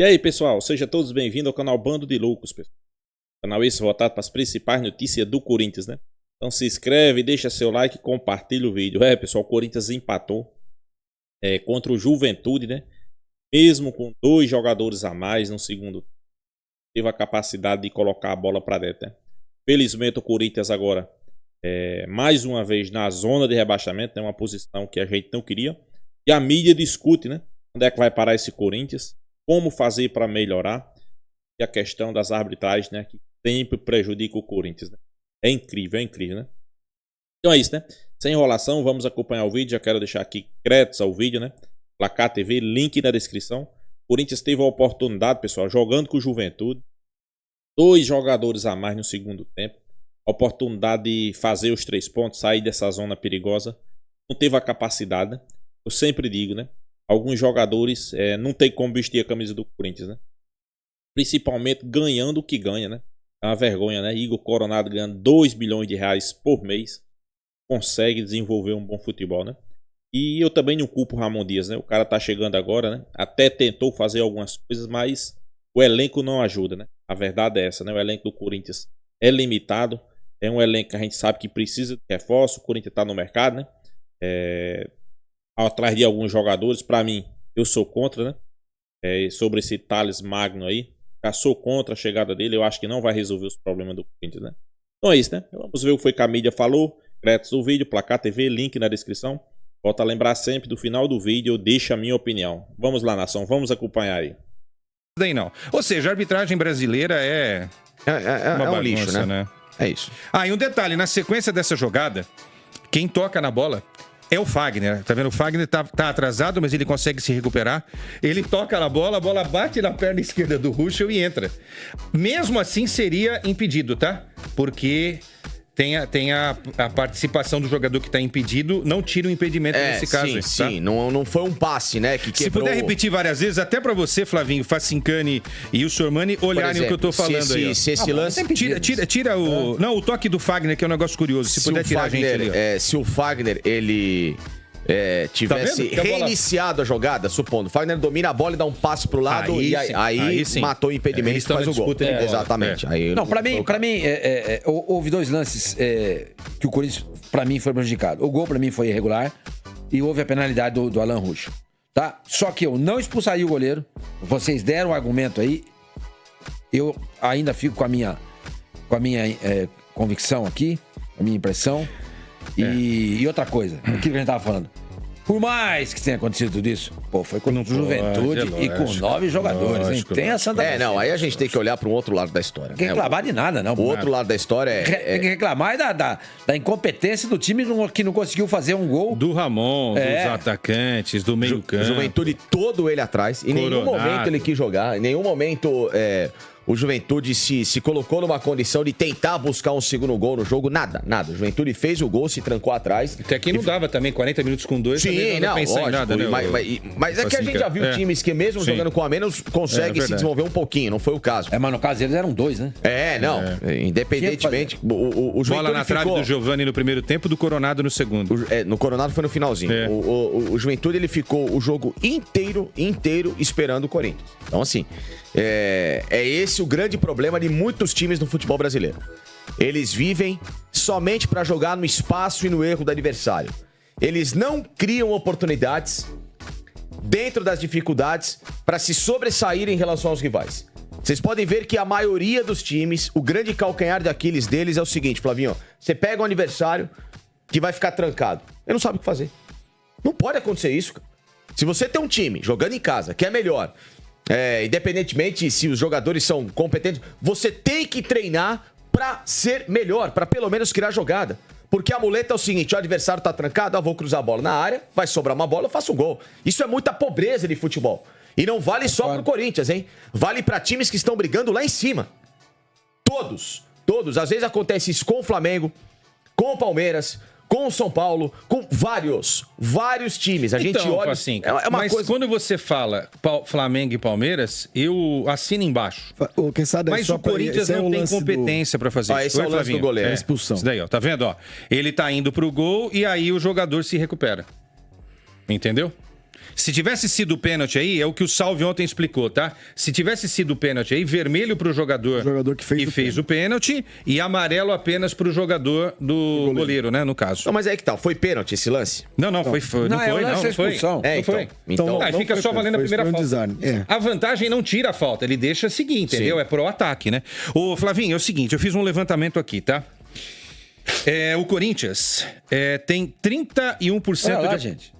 E aí, pessoal, sejam todos bem-vindos ao canal Bando de Loucos, pessoal. Canal esse voltado para as principais notícias do Corinthians, né? Então se inscreve, deixa seu like e compartilha o vídeo. Pessoal, o Corinthians empatou contra o Juventude, né? Mesmo com 2 jogadores a mais no segundo, teve a capacidade de colocar a bola para dentro, né? Felizmente o Corinthians agora, mais uma vez na zona de rebaixamento, né? Uma posição que a gente não queria. E a mídia discute, né? Onde é que vai parar esse Corinthians? Como fazer para melhorar? E a questão das arbitragens, né? Que sempre prejudica o Corinthians, né? É incrível, né? Então é isso, né? Sem enrolação, vamos acompanhar o vídeo. Já quero deixar aqui créditos ao vídeo, né? Placar TV, link na descrição. O Corinthians teve a oportunidade, pessoal, jogando com o Juventude. 2 jogadores a mais no segundo tempo. A oportunidade de fazer os 3 pontos, sair dessa zona perigosa. Não teve a capacidade, né? Eu sempre digo, né? Alguns jogadores não tem como vestir a camisa do Corinthians, né? Principalmente ganhando o que ganha, né? É uma vergonha, né? Igor Coronado ganhando 2 bilhões de reais por mês. Consegue desenvolver um bom futebol, né? E eu também não culpo o Ramon Dias, né? O cara tá chegando agora, né? Até tentou fazer algumas coisas, mas o elenco não ajuda, né? A verdade é essa, né? O elenco do Corinthians é limitado. É um elenco que a gente sabe que precisa de reforço. O Corinthians tá no mercado, né? Atrás de alguns jogadores. Para mim, eu sou contra, né? Sobre esse Thales Magno aí. Já sou contra a chegada dele. Eu acho que não vai resolver os problemas do Corinthians, né? Então é isso, né? Vamos ver o que foi que a mídia falou. Créditos do vídeo, Placar TV, link na descrição. Volto a lembrar sempre do final do vídeo, eu deixo a minha opinião. Vamos lá, nação, vamos acompanhar aí. Daí não. Ou seja, a arbitragem brasileira é uma bagunça, um lixo, né? É isso. E um detalhe, na sequência dessa jogada, quem toca na bola é o Fagner. Tá vendo? O Fagner tá atrasado, mas ele consegue se recuperar. Ele toca na bola, a bola bate na perna esquerda do Ruschel e entra. Mesmo assim, seria impedido, tá? Porque tem a participação do jogador que tá impedido, não tira o impedimento nesse caso. Tá? Sim, não foi um passe, né? Que quebrou... Se puder repetir várias vezes, até pra você, Flavinho, Facincani e o Sormani olharem o que eu tô falando aí. Se esse lance... Tira o... Não, o toque do Fagner, que é um negócio curioso. Se puder tirar a gente ali. Se o Fagner, ele... tivesse reiniciado a jogada, supondo, o Fagner domina a bola e dá um passe pro lado aí matou o impedimento e faz o gol. Exatamente. Aí, não, pra mim houve 2 lances que o Corinthians, pra mim, foi prejudicado. O gol, pra mim, foi irregular e houve a penalidade do Alan Ruschel, tá? Só que eu não expulsaria o goleiro. Vocês deram o argumento aí. Eu ainda fico com a minha convicção aqui, a minha impressão. E outra coisa, aquilo que a gente tava falando. Por mais que tenha acontecido tudo isso, foi contra o Juventude e com 9 jogadores, hein? Tem a Santa aí a gente tem que olhar para um outro lado da história. Não tem que reclamar de nada, não. O outro lado da história Tem que reclamar da incompetência do time que não conseguiu fazer um gol. Do Ramon, dos atacantes, do meio-campo. Juventude todo ele atrás. Em nenhum momento ele quis jogar. Em nenhum momento... O Juventude se colocou numa condição de tentar buscar um segundo gol no jogo. Nada. O Juventude fez o gol, se trancou atrás. Até aqui não dava também, 40 minutos com 2. Sim, não pensar em nada, né? Mas é que a gente já viu times que mesmo jogando com a menos conseguem se desenvolver um pouquinho. Não foi o caso. Mas no caso eles eram 2, né? Independentemente. O Juventude bola na trave do Giovani no primeiro tempo, do Coronado no segundo. No Coronado foi no finalzinho. O Juventude ele ficou o jogo inteiro esperando o Corinthians. Então assim, é esse o grande problema de muitos times no futebol brasileiro. Eles vivem somente para jogar no espaço e no erro do adversário. Eles não criam oportunidades dentro das dificuldades para se sobressair em relação aos rivais. Vocês podem ver que a maioria dos times, o grande calcanhar de Aquiles deles é o seguinte, Flavinho, você pega um adversário que vai ficar trancado. Ele não sabe o que fazer. Não pode acontecer isso, cara. Se você tem um time jogando em casa que é melhor... independentemente se os jogadores são competentes, você tem que treinar pra ser melhor, pra pelo menos criar jogada. Porque a muleta é o seguinte, o adversário tá trancado, vou cruzar a bola na área, vai sobrar uma bola, eu faço um gol. Isso é muita pobreza de futebol. E não vale só pro Corinthians, hein? Vale pra times que estão brigando lá em cima. Todos. Às vezes acontece isso com o Flamengo, com o Palmeiras... com o São Paulo, com vários times. A gente olha... Assim, mas coisa... quando você fala Flamengo e Palmeiras, eu assino embaixo. Mas o Corinthians não tem competência para fazer isso. Esse é o lance do goleiro. É a expulsão. Isso daí, ó. Tá vendo? Ó, ele tá indo pro gol e aí o jogador se recupera. Entendeu? Se tivesse sido o pênalti aí, é o que o Salve ontem explicou, tá? Se tivesse sido o pênalti aí, vermelho pro jogador que fez o pênalti e amarelo apenas pro jogador do goleiro, né, no caso. Não, mas aí que tá, foi pênalti esse lance? Não foi. Não foi. É, então. Então aí fica só valendo a primeira falta. A vantagem não tira a falta, ele deixa seguir, entendeu? Sim. É pro ataque, né? Ô, Flavinho, é o seguinte, eu fiz um levantamento aqui, tá? O Corinthians tem 31% Olha lá, de... gente.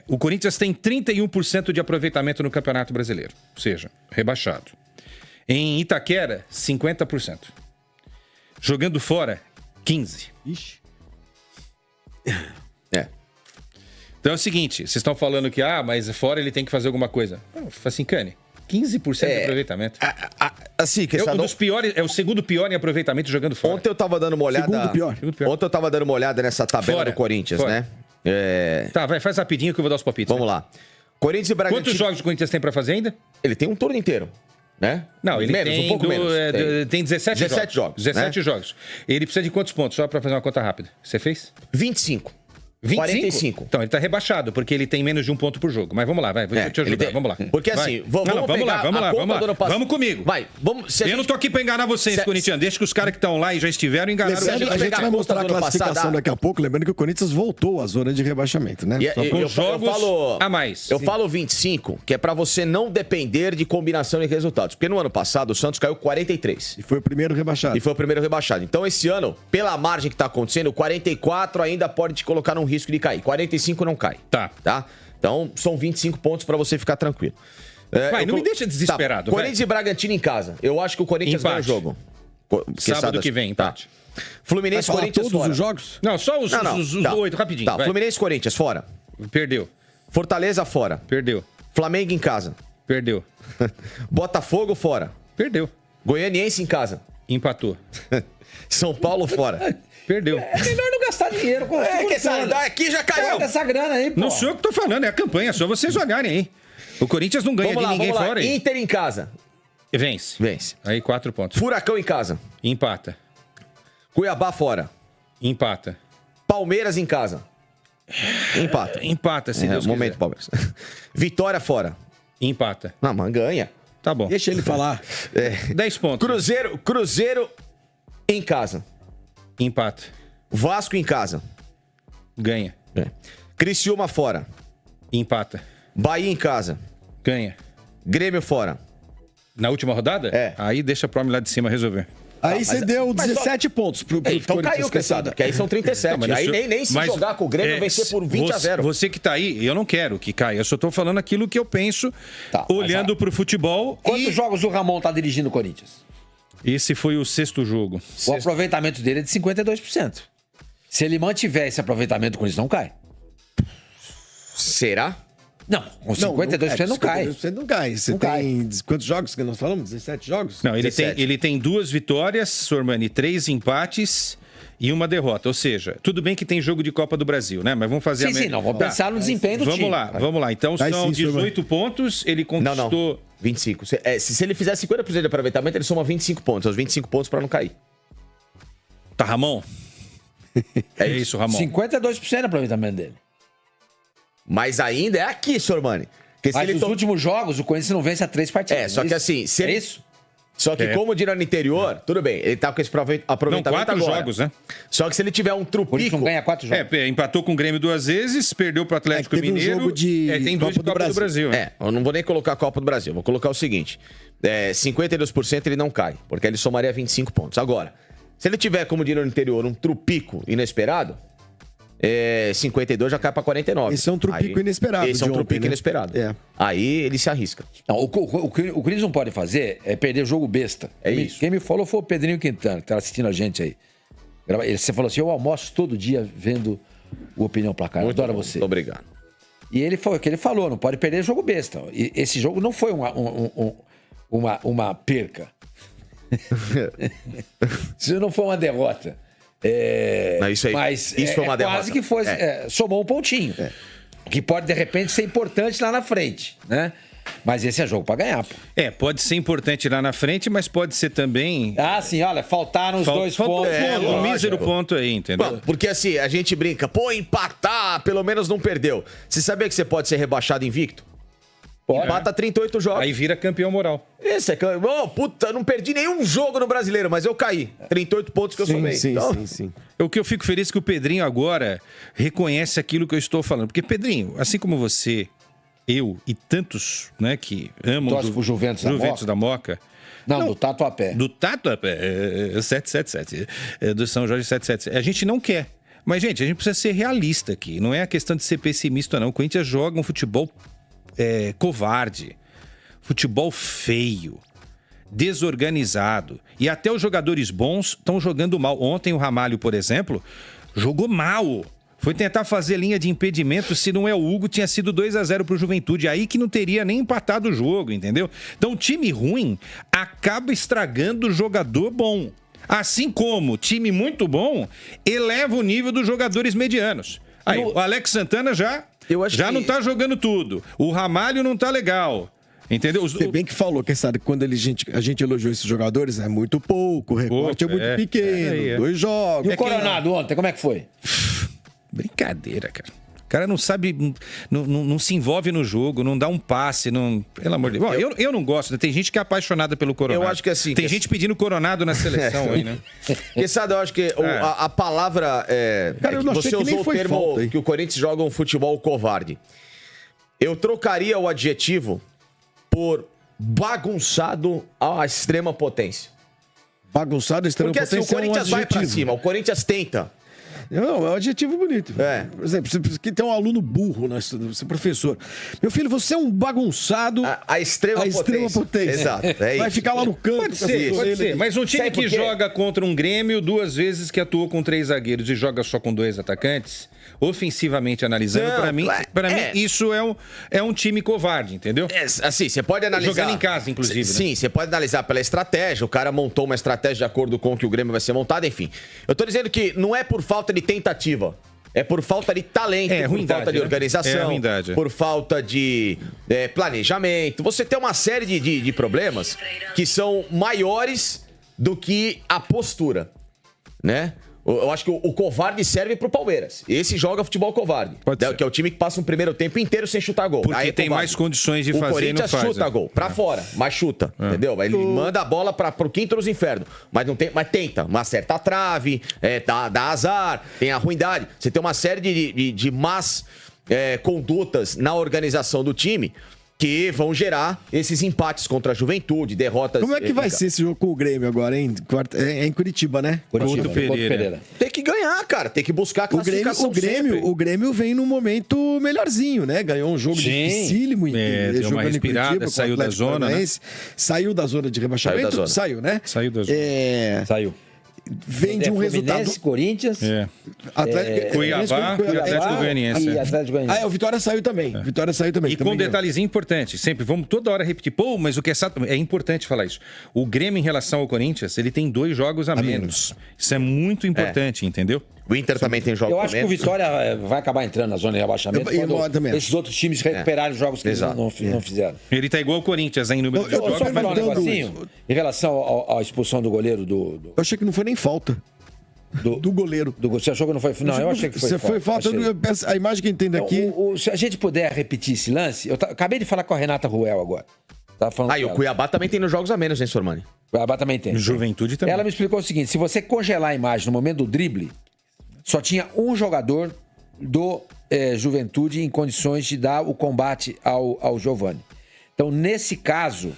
O Corinthians tem 31% de aproveitamento no Campeonato Brasileiro, ou seja, rebaixado. Em Itaquera, 50%. Jogando fora, 15%. Ixi. Então é o seguinte, vocês estão falando que, mas fora ele tem que fazer alguma coisa. Assim, Cane, 15% de aproveitamento. Assim, que Um dos piores, é o segundo pior em aproveitamento jogando fora. Ontem eu tava dando uma olhada. Segundo pior. Ontem eu tava dando uma olhada nessa tabela Fora. do Corinthians, Fora. né? Tá, faz rapidinho que eu vou dar os palpites. Vamos lá. Corinthians e Bragantino. Quantos jogos o Corinthians tem pra fazer ainda? Ele tem um turno inteiro, né? Não, ele menos, tem um pouco menos. tem 17 jogos. 17 jogos, 17 né? jogos. Ele precisa de quantos pontos? Só pra fazer uma conta rápida. Você fez? 25. 25? 45. Então, ele tá rebaixado, porque ele tem menos de um ponto por jogo. Mas vamos lá, vai. Vou te ajudar. Vamos lá. Porque Vai. assim, Vamos lá. Vamos Vamos comigo. Vai, vamos. Eu não tô aqui pra enganar vocês, Corinthians. Deixa que os caras que estão lá e já estiveram enganaram Se a gente A gente pegar vai a mostrar a conta do ano classificação passado, daqui a pouco, lembrando que o Corinthians voltou à zona de rebaixamento, né? Só com jogos a mais. Eu falo 25, que é pra você não depender de combinação de resultados. Porque no ano passado o Santos caiu 43. E foi o primeiro rebaixado. E foi o primeiro rebaixado. Então esse ano, pela margem que tá acontecendo, 44 ainda pode te colocar num risco de cair. 45 não cai. Tá? Então são 25 pontos pra você ficar tranquilo. Não me deixa desesperado. Corinthians e Bragantino em casa. Eu acho que o Corinthians ganha o jogo. Sábado que vem, empate. Fluminense, Vai falar Corinthians todos fora. os jogos? Não, só os Tá. 8, rapidinho. Tá, vai. Fluminense, Corinthians fora. Perdeu. Fortaleza fora. Perdeu. Flamengo em casa. Perdeu. Botafogo fora. Perdeu. Goianiense em casa. Empatou. São Paulo fora. Perdeu. É melhor não gastar dinheiro com Aqui já caiu. Pega essa grana aí, pô. Não sou eu que tô falando, é a campanha, só vocês olharem aí. O Corinthians não ganha de ninguém fora aí. Inter em casa. Vence. Vence. Aí 4 pontos. Furacão em casa. Empata. Cuiabá fora. Empata. Palmeiras em casa. Empata. Empata, se Deus Momento, quiser. Palmeiras. Vitória fora. Empata. Não, mas ganha. Tá bom. Deixa ele falar. 10 pontos. Cruzeiro em casa. Empata. Vasco em casa. Ganha. Criciúma fora. Empata. Bahia em casa. Ganha. Grêmio fora. Na última rodada? É. Aí deixa pro homem lá de cima resolver. Aí você deu 17 pontos pro Então caiu, Quesada, porque aí são 37. Não, mas aí isso- nem se mas, jogar com o Grêmio vencer por 20-0. Você que tá aí, eu não quero que caia. Eu só tô falando aquilo que eu penso, Tá, olhando pro futebol. Quantos jogos o Ramon tá dirigindo o Corinthians? Esse foi o 6º jogo. O aproveitamento dele é de 52%. Se ele mantiver esse aproveitamento, o Corinthians não cai. Será? Não, com 52% não cai. 52% não cai. Você Não tem quantos jogos que nós falamos? 17 jogos? Não, ele 17. tem 2 vitórias, Sormani, 3 empates e 1 derrota. Ou seja, tudo bem que tem jogo de Copa do Brasil, né? Mas vamos fazer Sim, não, vamos pensar no desempenho do time. Vamos lá. Então Vai são sim, 18 pontos, ele conquistou... 25. Se ele fizer 50% de aproveitamento, ele soma 25 pontos. Os 25 pontos pra não cair. Tá, Ramon? É isso, Ramon. 52% de aproveitamento dele. Mas ainda é aqui, Sormani. Porque se Mas ele nos últimos jogos, o Corinthians não vence há 3 partidas. só que assim, se É ele... isso? Só que como dirá no interior, tudo bem, ele tá com esse Não, aproveitamento 4 agora. jogos, né? Só que se ele tiver um O Corinthians trupico... não ganha 4 jogos. Empatou com o Grêmio 2 vezes, perdeu pro Atlético teve um Mineiro. jogo de tem 2 de Copa do Brasil. né? Eu não vou nem colocar a Copa do Brasil, vou colocar o seguinte: 52% ele não cai, porque ele somaria 25 pontos. Agora, se ele tiver, como diria no interior, um trupico inesperado, 52 já cai pra 49. Esse é um trupico inesperado Esse é um de trupico ontem, né? inesperado. É. Aí ele se arrisca. Não, o que o Corinthians não pode fazer é perder jogo besta. É isso. Quem me falou foi o Pedrinho Quintana, que tá assistindo a gente aí. Você falou assim: eu almoço todo dia vendo o Opinião Placar. Eu adoro você. Muito obrigado. E ele foi o que ele falou: não pode perder jogo besta. E esse jogo não foi uma perca. Isso não foi uma derrota. Não, isso aí- mas isso foi uma derrota. quase que foi, somou um pontinho. Que pode, de repente, ser importante lá na frente, né? Mas esse é jogo pra ganhar, pô. Pode ser importante lá na frente, mas pode ser também... Ah, sim, olha, faltaram os 2 pontos. Um mísero ponto aí, entendeu? Bom, porque assim, a gente brinca, empatar, pelo menos não perdeu. Você sabia que você pode ser rebaixado invicto? Empata 38 jogos. Aí vira campeão moral. Esse é puta, não perdi nenhum jogo no Brasileiro, mas eu caí. 38 pontos que eu somei. Sim. O que eu fico feliz é que o Pedrinho agora reconhece aquilo que eu estou falando. Porque, Pedrinho, assim como você, eu e tantos, né, que amam Torce pro Juventus da Moca. Não, do Tatuapé. Do Tatuapé, 777. Do São Jorge 777. A gente não quer. Mas, gente, a gente precisa ser realista aqui. Não é a questão de ser pessimista, não. O Corinthians joga um futebol covarde, futebol feio, desorganizado. E até os jogadores bons estão jogando mal. Ontem o Ramalho, por exemplo, jogou mal. Foi tentar fazer linha de impedimento, se não é o Hugo, tinha sido 2-0 pro Juventude. Aí que não teria nem empatado o jogo, entendeu? Então o time ruim acaba estragando o jogador bom. Assim como time muito bom eleva o nível dos jogadores medianos. Aí, o Alex Santana já não tá jogando tudo. O Ramalho não tá legal. Entendeu? Você bem que falou, quem sabe, quando a gente elogiou esses jogadores, é muito pouco, o recorte é muito pequeno, 2 jogos. E o Coronado ontem, como é que foi? Brincadeira, cara. O cara não sabe, não se envolve no jogo, não dá um passe, pelo amor de Deus. Bom, eu não gosto, tem gente que é apaixonada pelo Coronado. Eu acho que assim... Tem gente pedindo Coronado na seleção aí, né? Porque sabe, eu acho que a palavra... Cara, eu não você achei que nem usou foi o termo falta, hein? que o Corinthians joga um futebol covarde. Eu trocaria o adjetivo por bagunçado à extrema potência. Bagunçado à extrema Porque potência. assim, o Corinthians vai pra cima, o Corinthians tenta. Não, é um adjetivo bonito. Por exemplo, você tem um aluno burro, você é professor. Meu filho, você é um bagunçado a extrema potência. Exato. Vai ficar lá no canto. Pode ser. Mas um time que joga contra um Grêmio 2 vezes que atua com 3 zagueiros e joga só com 2 atacantes, ofensivamente analisando, pra mim, isso é um time covarde, entendeu? Assim, você pode analisar... Jogando em casa, inclusive. Sim, você pode analisar pela estratégia. O cara montou uma estratégia de acordo com o que o Grêmio vai ser montado, enfim. Eu tô dizendo que não é por falta de tentativa. É por falta de talento, por falta de organização, por falta de planejamento. Você tem uma série de problemas que são maiores do que a postura, né? Eu acho que o covarde serve pro Palmeiras. Esse joga futebol covarde. Que é o time que passa um primeiro tempo inteiro sem chutar gol. Porque tem mais condições de fazer e não faz. O Corinthians chuta gol. Pra fora, mas chuta. Entendeu? Ele manda a bola pro quinto dos infernos. Mas não tem, mas tenta. Uma certa trave, dá azar, tem a ruindade. Você tem uma série de más condutas na organização do time que vão gerar esses empates contra a Juventude, derrotas... Como é que vai ser esse jogo com o Grêmio agora, hein? É em Curitiba, né? Curitiba, Pereira. Tem que ganhar, cara. Tem que buscar a classificação o Grêmio vem num momento melhorzinho, né? Ganhou um jogo dificílimo. Deu uma respirada, saiu da zona, né? Saiu da zona de rebaixamento. Saiu, né? Saiu da zona. Saiu. Vem de um resultado... Corinthians, Cuiabá e Atlético Goianiense. O Vitória saiu também. E com um detalhezinho importante, sempre vamos toda hora repetir, mas o que é importante falar isso. O Grêmio em relação ao Corinthians, ele tem 2 jogos a menos. Isso é muito importante, entendeu? O Inter também tem jogos a menos. Eu acho que o Vitória vai acabar entrando na zona de rebaixamento quando esses outros times recuperarem os jogos que eles não fizeram. Ele tá igual ao Corinthians, em número de jogos. Eu só falar um negocinho em relação à expulsão do goleiro do... Eu achei que não foi nem falta. Do goleiro. Você achou que não foi? Não, eu achei que foi falta. Foi falta. A imagem que entende aqui... Se a gente puder repetir esse lance... Eu acabei de falar com a Renata Ruel agora. E o Cuiabá também tem nos jogos a menos, hein, Sormani? O Cuiabá também tem. Juventude também. Ela me explicou o seguinte, se você congelar a imagem no momento do drible, só tinha um jogador do Juventude em condições de dar o combate ao Giovani. Então, nesse caso...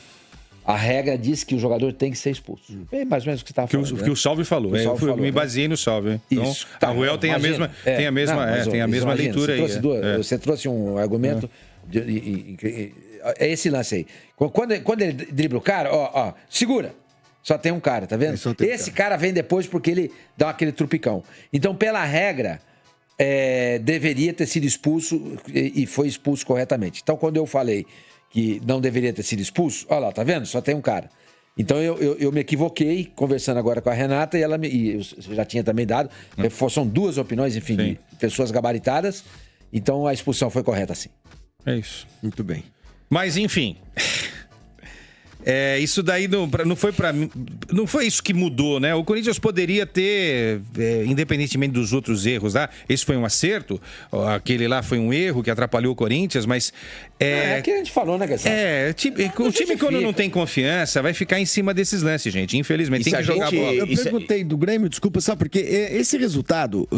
A regra diz que o jogador tem que ser expulso. É mais ou menos o que você estava falando. Que o Salve falou. Eu me baseei no Salve. Então, isso. A Ruel tem a mesma leitura aí. Você trouxe um argumento. É esse lance aí. Quando ele dribla o cara, segura. Só tem um cara, tá vendo? Esse cara vem depois porque ele dá aquele trupicão. Então, pela regra, deveria ter sido expulso e foi expulso corretamente. Então, quando eu falei que não deveria ter sido expulso, olha lá, tá vendo? Só tem um cara. Então eu me equivoquei conversando agora com a Renata e eu já tinha também dado. São 2 opiniões, enfim, de pessoas gabaritadas. Então a expulsão foi correta, sim. É isso. Muito bem. Mas, enfim... isso daí não foi para mim, não foi isso que mudou, né? O Corinthians poderia ter, independentemente dos outros erros lá, esse foi um acerto, aquele lá foi um erro que atrapalhou o Corinthians, mas é que a gente falou, né, Gastão? O time quando não tem confiança vai ficar em cima desses lances, gente. Infelizmente tem que jogar bola. Eu perguntei do Grêmio, desculpa, sabe porque esse resultado,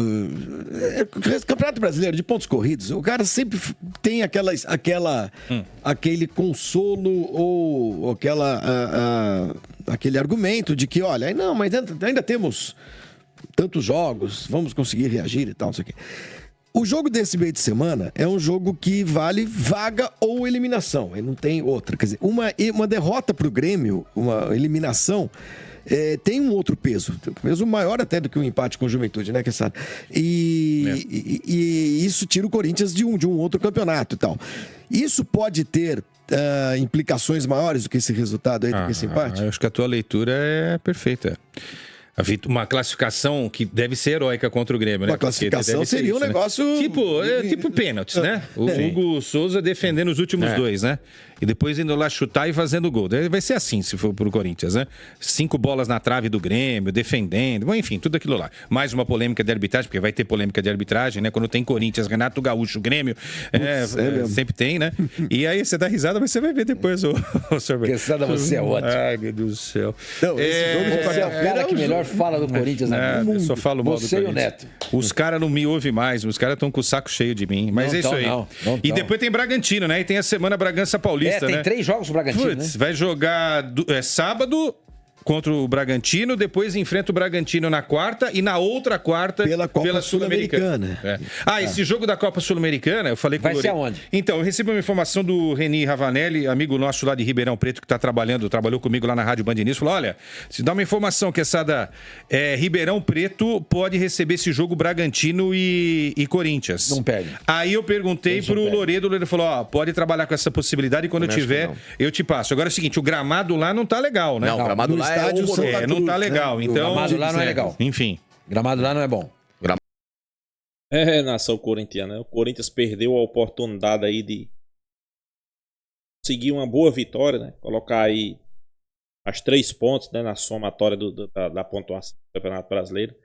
Campeonato Brasileiro de pontos corridos, o cara sempre tem aquele consolo ou aquele argumento de que, olha, não, mas ainda temos tantos jogos, vamos conseguir reagir e tal, não sei o quê. O jogo desse meio de semana é um jogo que vale vaga ou eliminação, ele não tem outra. Quer dizer, uma derrota para o Grêmio, uma eliminação, tem um outro peso maior até do que um empate com o Juventude, né, Kessara? E isso tira o Corinthians de um outro campeonato e tal. Isso pode ter implicações maiores do que esse resultado aí, do que esse empate? Acho que a tua leitura é perfeita. Uma classificação que deve ser heróica contra o Grêmio, né? Uma classificação seria um negócio... Tipo pênaltis, né? O Hugo Souza defendendo os últimos dois, né? E depois indo lá chutar e fazendo gol. Vai ser assim, se for pro Corinthians, né? 5 bolas na trave do Grêmio, defendendo, bom, enfim, tudo aquilo lá. Mais uma polêmica de arbitragem, porque vai ter polêmica de arbitragem, né? Quando tem Corinthians, Renato Gaúcho, Grêmio, sempre tem, né? E aí você dá risada, mas você vai ver depois o sorvete. Quesada, você é ótimo. Ai, meu Deus do céu. Não, esse jogo de quarta-feira é o cara que melhor fala do Corinthians no mundo. Eu só falo mal do Você Corinthians. e o Neto. Os caras não me ouvem mais, os caras estão com o saco cheio de mim. Mas é isso aí. E depois tem Bragantino, né? E tem a semana Bragança Paulista, né? Tem 3 jogos pro Bragantino, né? Vai jogar sábado contra o Bragantino, depois enfrenta o Bragantino na quarta e na outra quarta pela Copa Sul-Americana. Esse jogo da Copa Sul-Americana, eu falei com o Vai ser aonde? Então, eu recebi uma informação do Reni Ravanelli, amigo nosso lá de Ribeirão Preto, que trabalhou comigo lá na Rádio Band News, falou, olha, se dá uma informação que Ribeirão Preto pode receber esse jogo Bragantino e Corinthians. Não perde. Aí eu perguntei pro Loredo, o Loredo falou, pode trabalhar com essa possibilidade e quando eu tiver, eu te passo. Agora é o seguinte, o gramado lá não tá legal, né? Não, o gramado lá estádio não tá legal, então... O gramado lá não é legal. Enfim. Gramado lá não é bom. Nação corintiana, né? O Corinthians perdeu a oportunidade aí de conseguir uma boa vitória, né? Colocar aí as 3 pontos, né, na somatória da pontuação do Campeonato Brasileiro.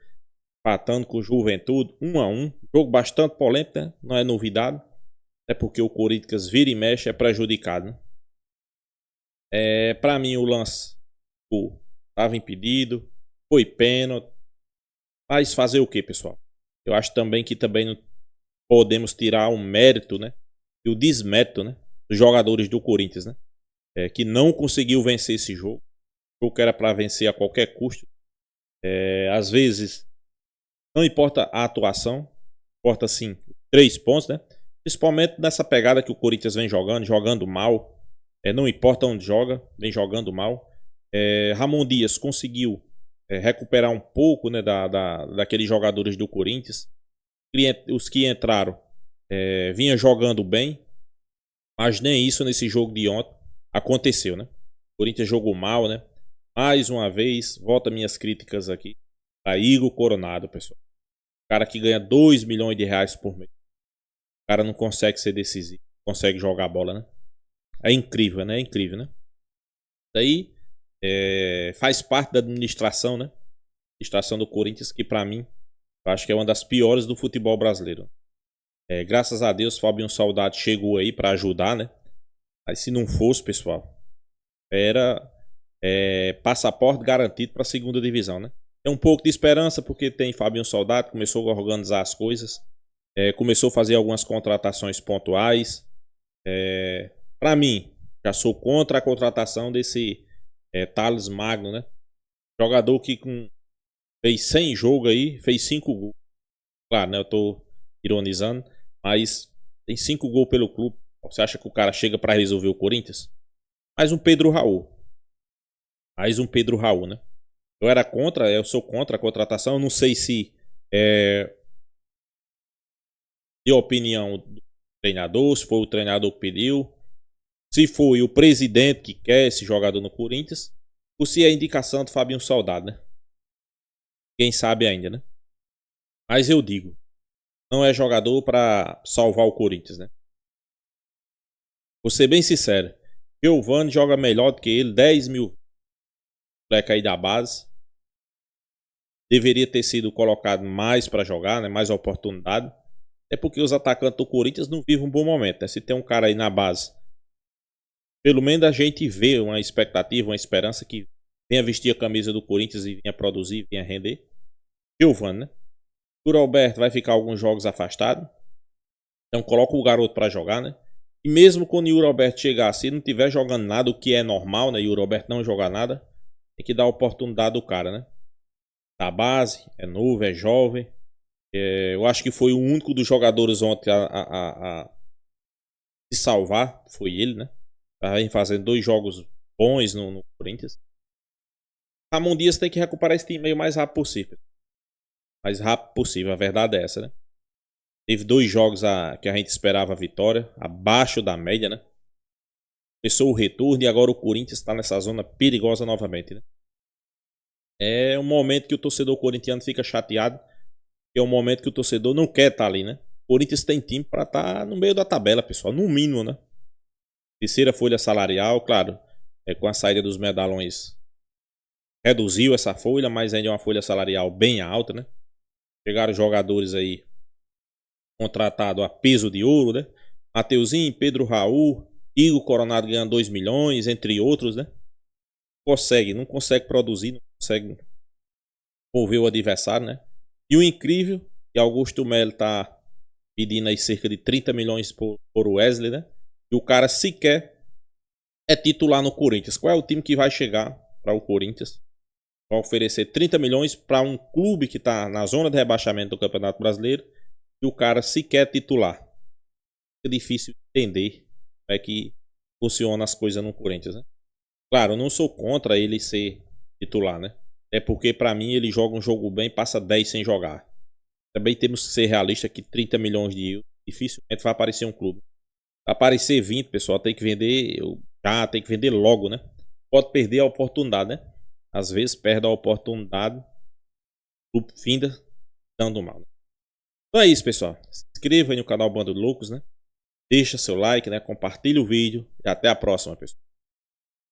Empatando com o Juventude, 1-1. Jogo bastante polêmico, né? Não é novidade. É porque o Corinthians vira e mexe, é prejudicado, né? Pra mim o lance estava impedido, foi pênalti. Mas fazer o que, pessoal? Eu acho também que não podemos tirar o mérito, né? E o desmérito, né? Dos jogadores do Corinthians, né? Que não conseguiu vencer esse jogo. O jogo que era para vencer a qualquer custo. Às vezes, não importa a atuação, importa sim 3 pontos, né? Principalmente nessa pegada que o Corinthians vem jogando mal. Não importa onde joga, vem jogando mal. Ramon Dias conseguiu recuperar um pouco, né, daqueles jogadores do Corinthians. Os que entraram vinham jogando bem, mas nem isso nesse jogo de ontem aconteceu, né? O Corinthians jogou mal, né? Mais uma vez, volta minhas críticas aqui a Igor Coronado, pessoal. O cara que ganha 2 milhões de reais por mês. O cara não consegue ser decisivo, consegue jogar a bola, né? É incrível, né? É incrível, né? Daí faz parte da administração, né? Administração do Corinthians, que pra mim, eu acho que é uma das piores do futebol brasileiro. Graças a Deus, Fabinho Saudade chegou aí pra ajudar, né? Mas se não fosse, pessoal, era passaporte garantido pra segunda divisão, né? Tem um pouco de esperança porque tem Fabinho Saudade, começou a organizar as coisas, começou a fazer algumas contratações pontuais. Pra mim, já sou contra a contratação desse Thales Magno, né? Jogador que fez 100 jogos aí, fez 5 gols. Claro, né? Eu tô ironizando, mas tem 5 gols pelo clube. Você acha que o cara chega pra resolver o Corinthians? Mais um Pedro Raul. Né? Eu sou contra a contratação. Eu não sei se de opinião do treinador, se foi o treinador que pediu, se foi o presidente que quer esse jogador no Corinthians, ou se é a indicação do Fabinho Saudade, né? Quem sabe ainda, né? Mas eu digo, não é jogador para salvar o Corinthians, né? Vou ser bem sincero. Giovani joga melhor do que ele, 10 mil moleque aí da base. Deveria ter sido colocado mais pra jogar, né? Mais oportunidade. É porque os atacantes do Corinthians não vivem um bom momento, né? Se tem um cara aí na base, pelo menos a gente vê uma expectativa, uma esperança que venha vestir a camisa do Corinthians e venha produzir, venha render. Giovani, né? O Alberto vai ficar alguns jogos afastado. Então coloca o garoto pra jogar, né? E mesmo quando o Yuri Alberto chegar assim, não tiver jogando nada, o que é normal, né? Yuri Alberto não jogar nada, tem que dar a oportunidade do cara, né? Da base, é novo, é jovem. Eu acho que foi o único dos jogadores ontem a se salvar. Foi ele, né? Tá fazendo 2 jogos bons no Corinthians. Ramon Dias tem que recuperar esse time o mais rápido possível. Mais rápido possível, a verdade é essa, né? Teve 2 jogos que a gente esperava a vitória, abaixo da média, né? Começou o retorno e agora o Corinthians está nessa zona perigosa novamente, né? É um momento que o torcedor corintiano fica chateado. É um momento que o torcedor não quer estar ali, né? O Corinthians tem time para estar no meio da tabela, pessoal. No mínimo, né? Terceira folha salarial, claro. Com a saída dos medalhões reduziu essa folha, mas ainda é uma folha salarial bem alta, né? Chegaram jogadores aí contratados a peso de ouro, né? Mateuzinho, Pedro Raul, Igor Coronado ganhando 2 milhões, entre outros, né? Não consegue produzir, não consegue mover o adversário, né? E o incrível, que Augusto Melo tá pedindo aí cerca de 30 milhões por Wesley, né? E o cara sequer é titular no Corinthians. Qual é o time que vai chegar para o Corinthians? Vai oferecer 30 milhões para um clube que tá na zona de rebaixamento do Campeonato Brasileiro e o cara sequer é titular. É difícil entender como é que funciona as coisas no Corinthians, né? Claro, eu não sou contra ele ser titular, né? É porque pra mim ele joga um jogo bem, passa 10 sem jogar. Também temos que ser realistas que 30 milhões de euros dificilmente vai aparecer um clube. Vai aparecer 20, pessoal, tem que vender já, tem que vender logo, né? Pode perder a oportunidade, né? Às vezes perde a oportunidade, o clube finda dando mal, né? Então é isso, pessoal. Se inscreva aí no canal Bando de Loucos, né? Deixa seu like, né? Compartilha o vídeo e até a próxima, pessoal.